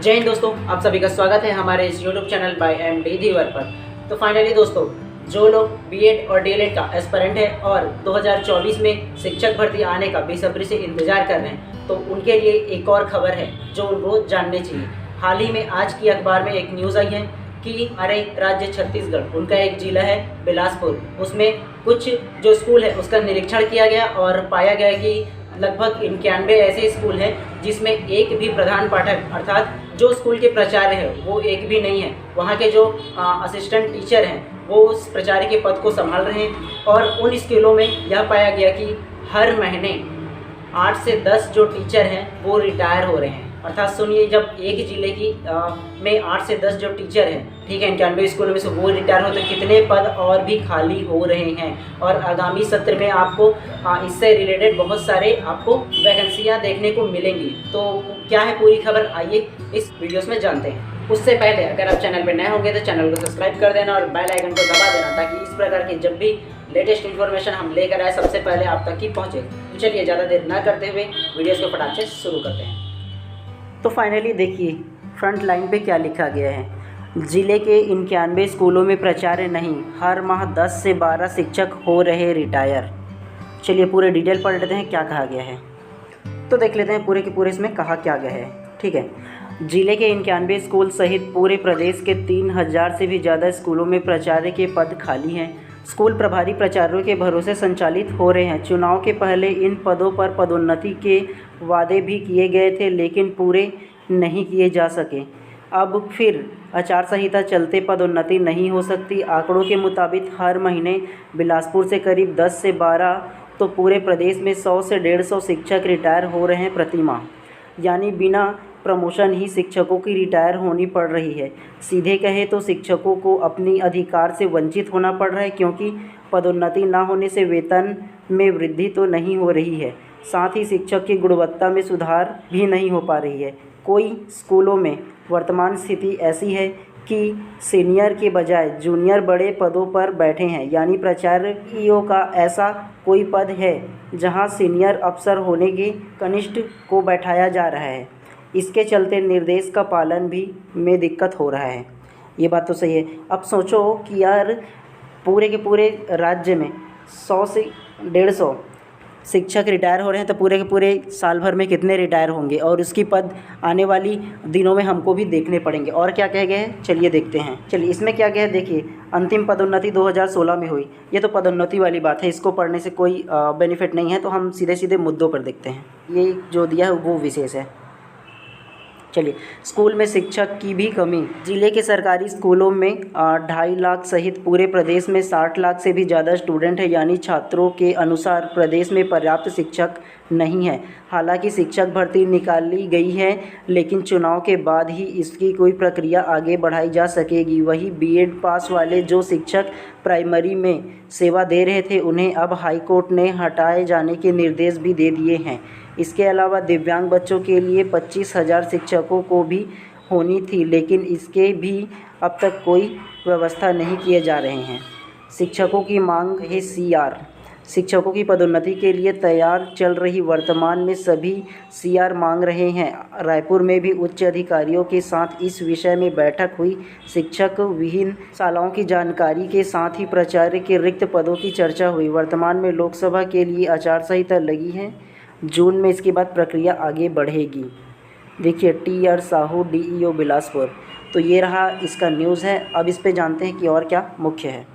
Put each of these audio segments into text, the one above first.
जय हिंद दोस्तों, आप सभी का स्वागत है हमारे इस YouTube चैनल बाय MD धीवर पर। तो फाइनली दोस्तों, जो लोग बीएड और डीएलएड का एस्पिरेंट है और 2024 में शिक्षक भर्ती आने का बेसब्री से इंतजार कर रहे हैं, तो उनके लिए एक और खबर है जो उनको जाननी चाहिए। हाल ही में आज की अखबार में एक न्यूज़ आई है कि हमारे राज्य छत्तीसगढ़, उनका एक जिला है बिलासपुर, उसमें कुछ जो स्कूल है उसका निरीक्षण किया गया और पाया गया कि लगभग 91 ऐसे स्कूल हैं जिसमें एक भी प्रधान पाठक अर्थात जो स्कूल के प्राचार्य हैं वो एक भी नहीं है। वहाँ के जो असिस्टेंट टीचर हैं वो उस प्राचार्य के पद को संभाल रहे हैं और उन स्कूलों में यह पाया गया कि हर महीने 8 से 10 जो टीचर हैं वो रिटायर हो रहे हैं। अर्थात सुनिए, जब एक जिले की में 8 से 10 जो टीचर हैं, ठीक है, 91 स्कूलों में से वो रिटायर हो, तो कितने पद और भी खाली हो रहे हैं। और आगामी सत्र में आपको इससे रिलेटेड बहुत सारे आपको वैकेंसियाँ देखने को मिलेंगी। तो क्या है पूरी खबर, आइए इस वीडियोस में जानते हैं। उससे पहले अगर आप चैनल पर नए होंगे तो चैनल को सब्सक्राइब कर देना और बेल आइकन को दबा देना, ताकि इस प्रकार की जब भी लेटेस्ट इन्फॉर्मेशन हम लेकर आए सबसे पहले आप तक ही पहुँचे। तो चलिए ज़्यादा देर ना करते हुए वीडियोज़ को फटाक से शुरू करते हैं। तो फाइनली देखिए फ्रंट लाइन पे क्या लिखा गया है। ज़िले के 91 स्कूलों में प्राचार्य नहीं, हर माह 10 से 12 शिक्षक हो रहे रिटायर। चलिए पूरे डिटेल पढ़ लेते हैं क्या कहा गया है। तो देख लेते हैं पूरे के पूरे इसमें कहा क्या गया है। ठीक है, ज़िले के 91 स्कूल सहित पूरे प्रदेश के 3000 से भी ज़्यादा स्कूलों में प्राचार्य के पद खाली हैं। स्कूल प्रभारी प्राचार्यों के भरोसे संचालित हो रहे हैं। चुनाव के पहले इन पदों पर पदोन्नति के वादे भी किए गए थे, लेकिन पूरे नहीं किए जा सके। अब फिर आचार संहिता चलते पदोन्नति नहीं हो सकती। आंकड़ों के मुताबिक हर महीने बिलासपुर से करीब 10 से 12 तो पूरे प्रदेश में 100 से 150 शिक्षक रिटायर हो रहे हैं प्रति माह। यानी बिना प्रमोशन ही शिक्षकों की रिटायर होनी पड़ रही है। सीधे कहे तो शिक्षकों को अपनी अधिकार से वंचित होना पड़ रहा है, क्योंकि पदोन्नति ना होने से वेतन में वृद्धि तो नहीं हो रही है, साथ ही शिक्षक की गुणवत्ता में सुधार भी नहीं हो पा रही है। कोई स्कूलों में वर्तमान स्थिति ऐसी है कि सीनियर के बजाय जूनियर बड़े पदों पर बैठे हैं। यानी प्राचार्यों का ऐसा कोई पद है जहां सीनियर अफसर होने के कनिष्ठ को बैठाया जा रहा है। इसके चलते निर्देश का पालन भी में दिक्कत हो रहा है। ये बात तो सही है। अब सोचो कि यार पूरे के पूरे राज्य में 100 से 150 शिक्षक रिटायर हो रहे हैं, तो पूरे के पूरे साल भर में कितने रिटायर होंगे, और उसकी पद आने वाली दिनों में हमको भी देखने पड़ेंगे। और क्या कहे गए हैं चलिए देखते हैं। चलिए इसमें क्या गया है, देखिए अंतिम पदोन्नति 2016 में हुई। ये तो पदोन्नति वाली बात है, इसको पढ़ने से कोई बेनिफिट नहीं है, तो हम सीधे सीधे मुद्दों पर देखते हैं। ये जो दिया है वो विशेष है। चलिए, स्कूल में शिक्षक की भी कमी। जिले के सरकारी स्कूलों में 2.5 लाख सहित पूरे प्रदेश में 60 लाख से भी ज़्यादा स्टूडेंट है। यानी छात्रों के अनुसार प्रदेश में पर्याप्त शिक्षक नहीं है। हालांकि शिक्षक भर्ती निकाली गई है, लेकिन चुनाव के बाद ही इसकी कोई प्रक्रिया आगे बढ़ाई जा सकेगी। वही बीएड पास वाले जो शिक्षक प्राइमरी में सेवा दे रहे थे, उन्हें अब हाईकोर्ट ने हटाए जाने के निर्देश भी दे दिए हैं। इसके अलावा दिव्यांग बच्चों के लिए 25,000 शिक्षकों को भी होनी थी, लेकिन इसके भी अब तक कोई व्यवस्था नहीं किए जा रहे हैं। शिक्षकों की मांग है CR। शिक्षकों की पदोन्नति के लिए तैयार चल रही वर्तमान में सभी CR मांग रहे हैं। रायपुर में भी उच्च अधिकारियों के साथ इस विषय में बैठक हुई। शिक्षक विहीन शालाओं की जानकारी के साथ ही प्राचार्य के रिक्त पदों की चर्चा हुई। वर्तमान में लोकसभा के लिए आचार संहिता लगी है। जून में इसके बाद प्रक्रिया आगे बढ़ेगी। देखिए TR साहू DEO बिलासपुर। तो ये रहा इसका न्यूज़ है। अब इस पे जानते हैं कि और क्या मुख्य है।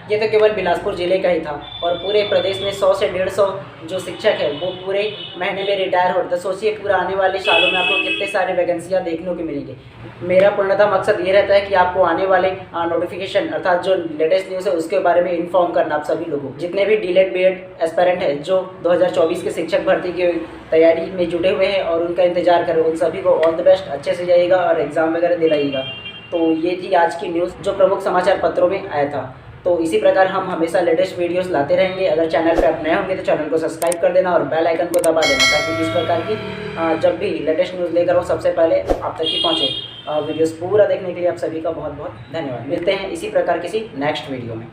ये तो केवल बिलासपुर ज़िले का ही था, और पूरे प्रदेश में 100 से 150 जो शिक्षक है वो पूरे महीने में रिटायर हो रहे। तो सोचिए पूरा आने वाले सालों में आपको कितने सारे वैकेंसियाँ देखने को मिलेंगी। मेरा पूर्णतः मकसद ये रहता है कि आपको आने वाले नोटिफिकेशन अर्थात जो लेटेस्ट न्यूज़ है उसके बारे में इन्फॉर्म करना। आप सभी लोगों जितने भी डीएलएड बीएड एस्पिरेंट है जो 2024 के शिक्षक भर्ती की तैयारी में जुटे हुए हैं और उनका इंतजार करें, उन सभी को ऑल द बेस्ट, अच्छे से जाइएगा और एग्ज़ाम वगैरह दिलाइएगा। तो ये थी आज की न्यूज़ जो प्रमुख समाचार पत्रों में आया था। तो इसी प्रकार हम हमेशा लेटेस्ट वीडियोस लाते रहेंगे। अगर चैनल पर आप नए होंगे तो चैनल को सब्सक्राइब कर देना और बेल आइकन को दबा देना, ताकि इस प्रकार की जब भी लेटेस्ट न्यूज़ लेकर हो सबसे पहले आप तक ही पहुँचे। वीडियोस पूरा देखने के लिए आप सभी का बहुत बहुत धन्यवाद। मिलते हैं इसी प्रकार किसी नेक्स्ट वीडियो में।